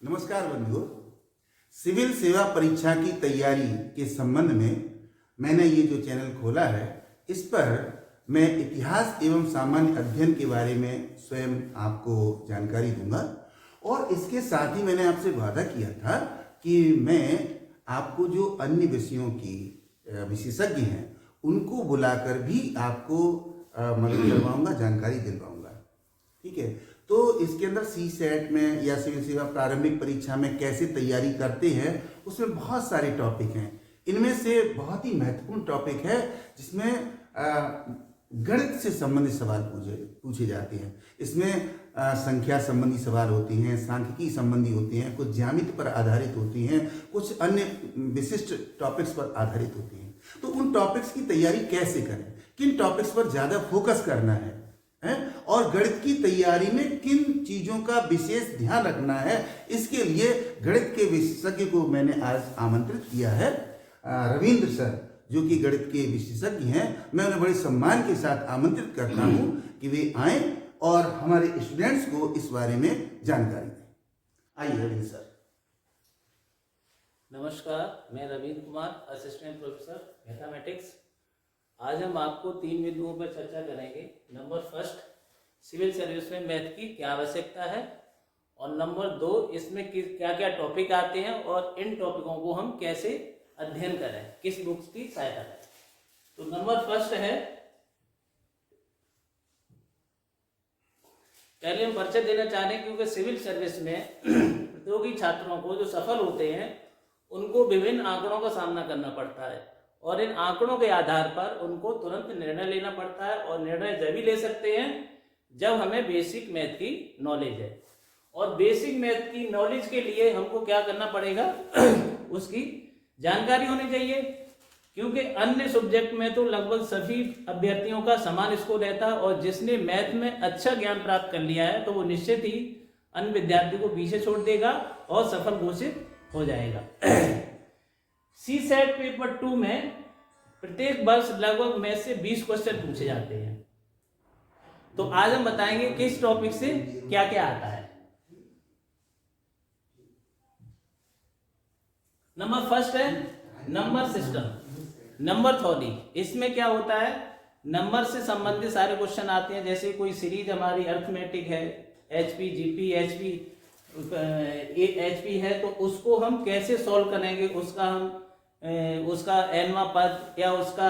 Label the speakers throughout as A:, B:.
A: नमस्कार बंधुओं। सिविल सेवा परीक्षा की तैयारी के संबंध में मैंने ये जो चैनल खोला है, इस पर मैं इतिहास एवं सामान्य अध्ययन के बारे में स्वयं आपको जानकारी दूंगा। और इसके साथ ही मैंने आपसे वादा किया था कि मैं आपको जो अन्य विषयों की विशेषज्ञ हैं उनको बुलाकर भी आपको मदद करवाऊंगा, जानकारी दिलवाऊंगा। ठीक है, तो इसके अंदर CSAT में या सिविल सेवा प्रारंभिक परीक्षा में कैसे तैयारी करते हैं, उसमें बहुत सारे टॉपिक हैं। इनमें से बहुत ही महत्वपूर्ण टॉपिक है जिसमें गणित से संबंधित सवाल पूछे जाते हैं। इसमें संख्या संबंधी सवाल होते हैं, सांख्यिकी संबंधी होते हैं, कुछ ज्यामिति पर आधारित होती हैं, कुछ अन्य विशिष्ट टॉपिक्स पर आधारित होती हैं। तो उन टॉपिक्स की तैयारी कैसे करें, किन टॉपिक्स पर ज़्यादा फोकस करना है और गणित की तैयारी में किन चीज़ों का विशेष ध्यान रखना है, इसके लिए गणित के विशेषज्ञ को मैंने आज आमंत्रित किया है। रविंद्र सर जो कि गणित के विशेषज्ञ हैं, मैं उन्हें बड़े सम्मान के साथ आमंत्रित करता हूं कि वे आएं और हमारे स्टूडेंट्स को इस बारे में जानकारी दें। आइए रविंद्र सर।
B: नमस्कार, मैं Ravindra Kumar, assistant professor mathematics. आज हम आपको 3 बिंदुओं पर चर्चा करेंगे। नंबर फर्स्ट, सिविल सर्विस में मैथ की क्या आवश्यकता है, और नंबर 2, इसमें क्या क्या टॉपिक आते हैं और इन टॉपिकों को हम कैसे अध्ययन करें, किस बुक्स की सहायता करें। तो नंबर फर्स्ट है, पहले हम परिचय देना चाह रहे हैं क्योंकि सिविल सर्विस में प्रतियोगी छात्रों को जो सफल होते हैं उनको विभिन्न आंकड़ों का सामना करना पड़ता है और इन आंकड़ों के आधार पर उनको तुरंत निर्णय लेना पड़ता है। और निर्णय जब भी ले सकते हैं जब हमें बेसिक मैथ की नॉलेज है। और बेसिक मैथ की नॉलेज के लिए हमको क्या करना पड़ेगा उसकी जानकारी होनी चाहिए, क्योंकि अन्य सब्जेक्ट में तो लगभग सभी अभ्यर्थियों का समान स्कोर रहता है और जिसने मैथ में अच्छा ज्ञान प्राप्त कर लिया है तो वो निश्चित ही अन्य विद्यार्थी को पीछे छोड़ देगा और सफल घोषित हो जाएगा। CSAT पेपर 2 में प्रत्येक वर्ष लगभग मैथ से 20 क्वेश्चन पूछे जाते हैं। तो आज हम बताएंगे किस टॉपिक से क्या क्या आता है। नंबर फर्स्ट है नंबर सिस्टम, नंबर थ्योरी। इसमें क्या होता है, नंबर से संबंधित सारे क्वेश्चन आते हैं। जैसे कोई सीरीज हमारी अर्थमेटिक है, HP, GP, HP है, तो उसको हम कैसे सॉल्व करेंगे, उसका nवां पद या उसका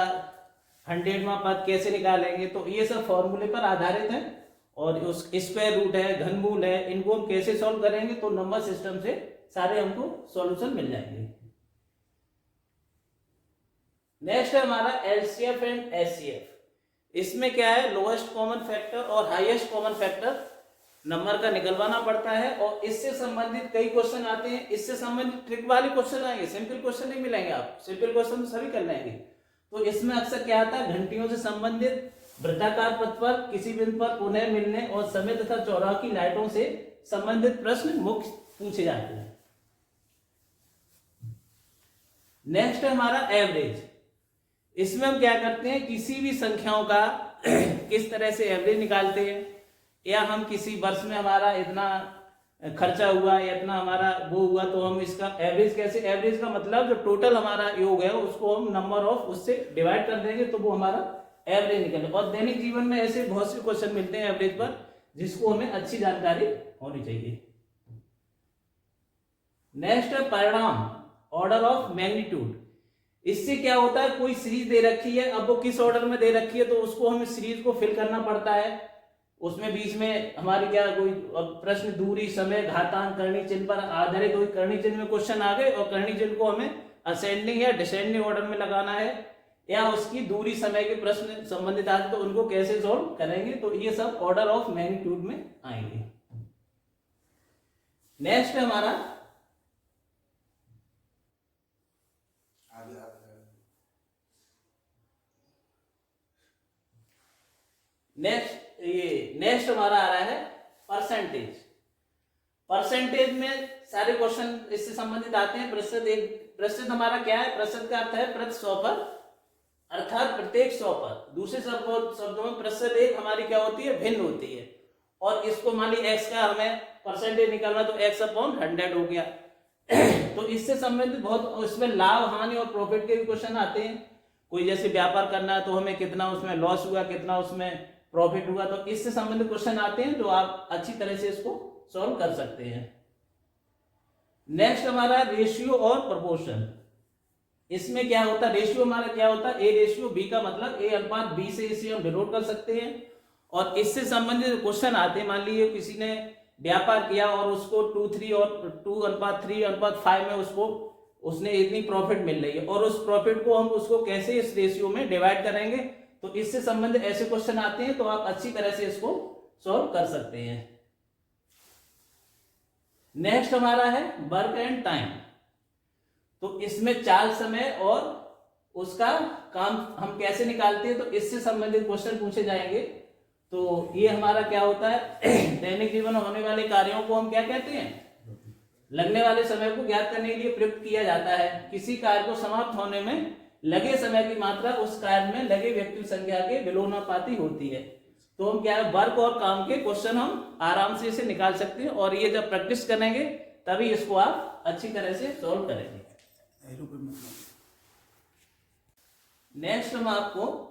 B: 100वां पद कैसे निकालेंगे। तो ये सब फॉर्मूले पर आधारित है और उस स्क्वायर रूट है, घनमूल है, इनको हम कैसे सॉल्व करेंगे तो नंबर सिस्टम से सारे हमको सॉल्यूशन मिल जाएंगे। नेक्स्ट है हमारा LCF एंड HCF। इसमें क्या है, लोएस्ट कॉमन फैक्टर और हाईएस्ट कॉमन फैक्टर नंबर का निकलवाना पड़ता है और इससे संबंधित कई क्वेश्चन आते हैं। इससे संबंधित ट्रिक वाले क्वेश्चन आएंगे, सिंपल क्वेश्चन नहीं मिलेंगे। आप सिंपल क्वेश्चन तो सभी कर लेंगे। तो इसमें अक्सर क्या आता है, घंटियों से संबंधित, वृत्ताकार पथ पर किसी बिंदु पर पुनः मिलने और समय तथा चौराहे की लाइटों से संबंधित प्रश्न मुख्य पूछे जाते हैं। नेक्स्ट है हमारा एवरेज। इसमें हम क्या करते हैं, किसी भी संख्याओं का किस तरह से एवरेज निकालते हैं, या हम किसी वर्ष में हमारा इतना खर्चा हुआ या इतना हमारा वो हुआ तो हम इसका एवरेज कैसे, एवरेज का मतलब जो टोटल हमारा योग है उसको हम नंबर ऑफ उससे डिवाइड कर देंगे तो वो हमारा एवरेज निकलेगा। और दैनिक जीवन में ऐसे बहुत से क्वेश्चन मिलते हैं एवरेज पर जिसको हमें अच्छी जानकारी होनी चाहिए। नेक्स्ट है परिणाम, ऑर्डर ऑफ मैग्नीट्यूड। इससे क्या होता है, कोई सीरीज दे रखी है, अब वो किस ऑर्डर में दे रखी है तो उसको हमें सीरीज को फिल करना पड़ता है। उसमें बीच में हमारी क्या कोई प्रश्न, दूरी, समय, घातांक, करनी चिन्ह पर आधारित हुई, करनी चिन्ह में क्वेश्चन आ गए और करनी चिन्ह को हमें असेंडिंग या डिसेंडिंग ऑर्डर में लगाना है, या उसकी दूरी, समय के प्रश्न संबंधित आते तो उनको कैसे सॉल्व करेंगे। तो ये सब ऑर्डर ऑफ मैग्नीट्यूड में आएंगे। नेक्स्ट है हमारा नेक्स्ट हमारा आ रहा है परसेंटेज। परसेंटेज में सारे क्वेश्चन इससे संबंधित आते हैं। प्रतिशत हमारा क्या है, प्रतिशत का अर्थ है प्रति 100 पर, अर्थात प्रत्येक 100 पर। दूसरे शब्दों में प्रतिशत एक हमारी क्या होती है, भिन्न होती है। और इसको मान ली x का हमें परसेंटेज निकालना तो x/100 हो गया। तो इससे संबंधित बहुत इसमें लाभ हानि और प्रॉफिट के भी क्वेश्चन आते हैं। कोई जैसे व्यापार करना है तो हमें कितना उसमें लॉस हुआ, कितना उसमें प्रॉफिट हुआ, तो इससे संबंधित क्वेश्चन आते हैं जो आप अच्छी तरह से इसको सॉल्व कर सकते हैं। नेक्स्ट हमारा रेशियो और प्रोपोर्शन। इसमें क्या होता है, रेशियो हमारा क्या होता है, A/B का मतलब A/B से इसे हम डिनोट कर सकते हैं। और इससे संबंधित क्वेश्चन आते हैं, मान लीजिए किसी ने व्यापार किया और उसको 2:3 और 2:3:5 में उसने इतनी प्रॉफिट मिल रही है और उस प्रॉफिट को हम उसको कैसे इस रेशियो में डिवाइड करेंगे, तो इससे संबंधित ऐसे क्वेश्चन आते हैं तो आप अच्छी तरह से इसको सॉल्व कर सकते हैं। नेक्स्ट हमारा है वर्क एंड टाइम। तो इसमें चाल, समय और उसका काम हम कैसे निकालते हैं, तो इससे संबंधित क्वेश्चन पूछे जाएंगे। तो ये हमारा क्या होता है, दैनिक जीवन में होने वाले कार्यों को हम क्या कहते हैं, लगने वाले समय को ज्ञात करने के लिए प्रयुक्त किया जाता है। किसी कार्य को समाप्त होने में लगे समय की मात्रा उस कार्य में लगे व्यक्ति संख्या के विलोमानुपाती होती है। तो हम क्या है, वर्क और काम के क्वेश्चन हम आराम से इसे निकाल सकते हैं और ये जब प्रैक्टिस करेंगे तभी इसको आप अच्छी तरह से सॉल्व करेंगे। नेक्स्ट हम आपको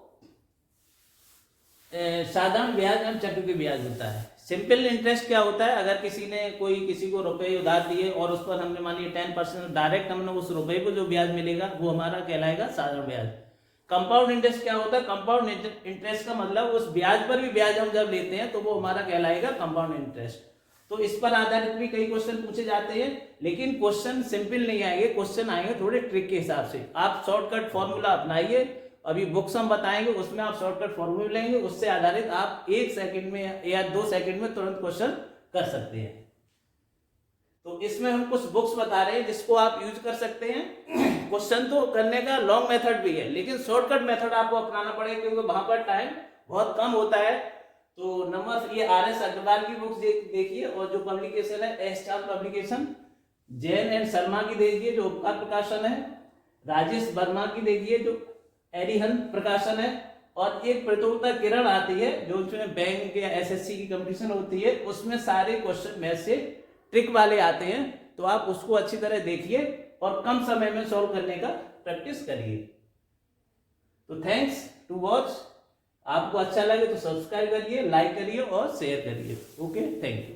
B: साधारण ब्याज एवं चक्रवृद्धि ब्याज होता है। सिंपल इंटरेस्ट क्या होता है, अगर किसी को रुपए उधार दिए और उस पर हमने मान लिया 10% डायरेक्ट हमने उस रुपए को जो ब्याज मिलेगा वो हमारा कहलाएगा साधारण ब्याज। कंपाउंड इंटरेस्ट क्या होता है, कंपाउंड इंटरेस्ट का मतलब उस ब्याज पर भी ब्याज हम जब लेते हैं तो वो हमारा कहलाएगा कंपाउंड इंटरेस्ट। तो इस पर आधारित भी कई क्वेश्चन पूछे जाते हैं, लेकिन क्वेश्चन सिंपल नहीं आएंगे, क्वेश्चन आएंगे थोड़े ट्रिक के हिसाब से। आप शॉर्टकट फॉर्मूला अपनाइए, अभी बुक्स हम बताएंगे उसमें आप शॉर्टकट फॉर्मूला लेंगे, उससे आधारित आप 1 सेकंड में या 2 सेकंड में तुरंत क्वेश्चन कर सकते हैं। तो इसमें हम कुछ बुक्स बता रहे हैं जिसको आप यूज कर सकते हैं। क्वेश्चन तो करने का लॉन्ग मेथड भी है, लेकिन शॉर्टकट मेथड आपको अपनाना पड़ेगा क्योंकि वहां पर टाइम बहुत कम होता है। तो नंबर ये RS अग्रवाल की बुक्स देखिए, और जो पब्लिकेशन है एस चाल पब्लिकेशन, जैन एंड शर्मा की देखिए जो उपकार प्रकाशन है, राजेश वर्मा की देखिए जो एरिहन प्रकाशन है, और एक प्रतियोगिता किरण आती है जो उसमें बैंक या SSC की कंपटीशन होती है, उसमें सारे क्वेश्चन मैथ से ट्रिक वाले आते हैं। तो आप उसको अच्छी तरह देखिए और कम समय में सॉल्व करने का प्रैक्टिस करिए। तो थैंक्स टू वॉच। आपको अच्छा लगे तो सब्सक्राइब करिए, लाइक करिए और शेयर करिए। Okay, thank you.